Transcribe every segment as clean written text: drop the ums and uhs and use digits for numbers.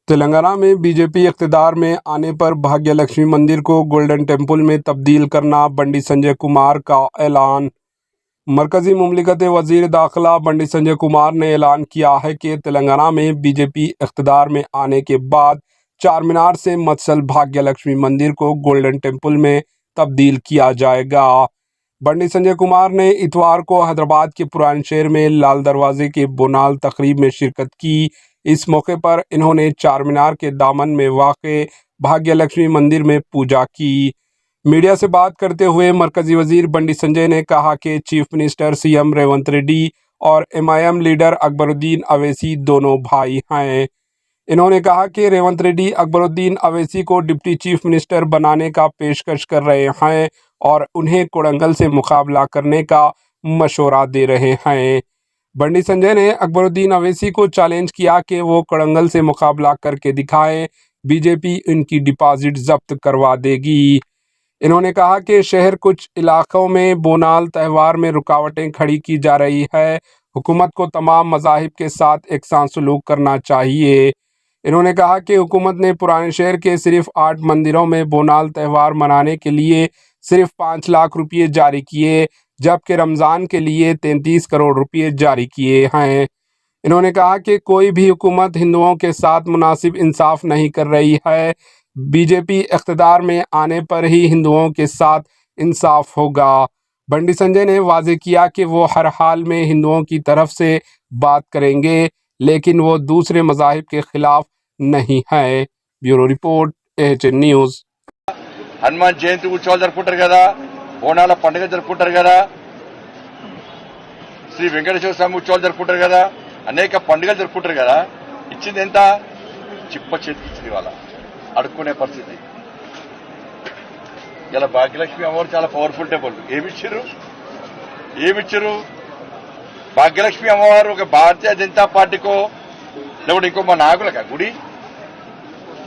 तेलंगाना में बीजेपी इक़्तिदार में आने पर भाग्य लक्ष्मी मंदिर को गोल्डन टेम्पल में तब्दील करना, बंडी संजय कुमार का ऐलान। मरकजी मुमलिकत वज़ीर दाखिला बंडी संजय कुमार ने ऐलान किया है कि तेलंगाना में बीजेपी इक़्तिदार में आने के बाद चार मीनार से मत्सल भाग्य लक्ष्मी मंदिर को गोल्डन टेम्पल में तब्दील किया जाएगा। बंडी संजय कुमार ने इतवार को हैदराबाद के पुराने शहर में लाल दरवाजे के बोनाल तकरीब में शिरकत की। इस मौके पर इन्होंने चार मीनार के दामन में वाक़े भाग्य लक्ष्मी मंदिर में पूजा की। मीडिया से बात करते हुए मरकजी वजीर बंडी संजय ने कहा कि chief minister CM Revanth Reddy और एमआईएम लीडर अकबरुद्दीन अवैसी दोनों भाई हैं। इन्होंने कहा कि रेवंत रेड्डी अकबरुद्दीन अवैसी को डिप्टी चीफ मिनिस्टर बनाने का पेशकश कर रहे हैं और उन्हें कोडंगल से मुकाबला करने का मशवरा दे रहे हैं। बंडी संजय ने अकबरुद्दीन अवैसी को चैलेंज किया कि वो कोडंगल से मुकाबला करके दिखाएं, बीजेपी इनकी डिपॉजिट जब्त करवा देगी। इन्होंने कहा कि शहर कुछ इलाकों में बोनाल त्यौहार में रुकावटें खड़ी की जा रही है। हुकूमत को तमाम मज़ाहिब के साथ एकसां सलूक करना चाहिए। इन्होंने कहा कि हुकूमत ने पुराने शहर के सिर्फ 8 मंदिरों में बोनाल त्यौहार मनाने के लिए सिर्फ 5 लाख रुपये जारी किए, जबकि रमज़ान के लिए 33 करोड़ रुपये जारी किए हैं। इन्होंने कहा कि कोई भी हुकूमत हिंदुओं के साथ मुनासिब इंसाफ नहीं कर रही है। बीजेपी इक़्तिदार में आने पर ही हिंदुओं के साथ इंसाफ होगा। बंडी संजय ने वाज़ेह किया कि वो हर हाल में हिंदुओं की तरफ से बात करेंगे, लेकिन वो दूसरे मज़ाहिब के खिलाफ नहीं है। Bureau report, AHN news. Hanuman Jayanti ఉత్సవాలు జరుపుకుంటారు కదా, బోనాల పండుగ జరుపుకుంటారు కదా, శ్రీ వెంకటేశ్వర స్వామి ఉత్సవాలు జరుపుకుంటారు కదా, అనేక పండుగలు జరుపుకుంటారు కదా. ఇచ్చింది ఎంత? చిప్ప చేతికి ఇచ్చింది. వాళ్ళ అడుక్కునే పరిస్థితి. ఇలా భాగ్యలక్ష్మి అమ్మవారు చాలా పవర్ఫుల్ టెంపుల్. ఏమిచ్చారు? భాగ్యలక్ష్మి అమ్మవారు ఒక భారతీయ జనతా పార్టీకో లేకపోతే ఇంకో మా నాయకులకా గుడి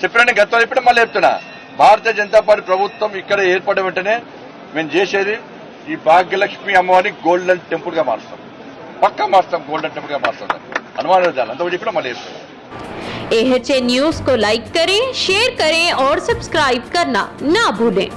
చెప్పిన గతంలో ఇప్పుడు మళ్ళీ చెప్తున్నా, భారతీయ జనతా పార్టీ ప్రభుత్వం ఇక్కడ ఏర్పడిన వెంటనే మేము చేసేది ఈ భాగ్యలక్ష్మి అమ్మవారిని గోల్డెన్ టెంపుల్ గా మారుస్తాం. పక్కా మారుస్తాం, గోల్డెన్ టెంపుల్ గా మారుస్తాం. అనుమానం లేదు. అంత చెప్పిన మళ్ళీ చెప్తున్నా. AHN न्यूज़ को लाइक करें, शेयर करें और सब्सक्राइब करना ना भूलें।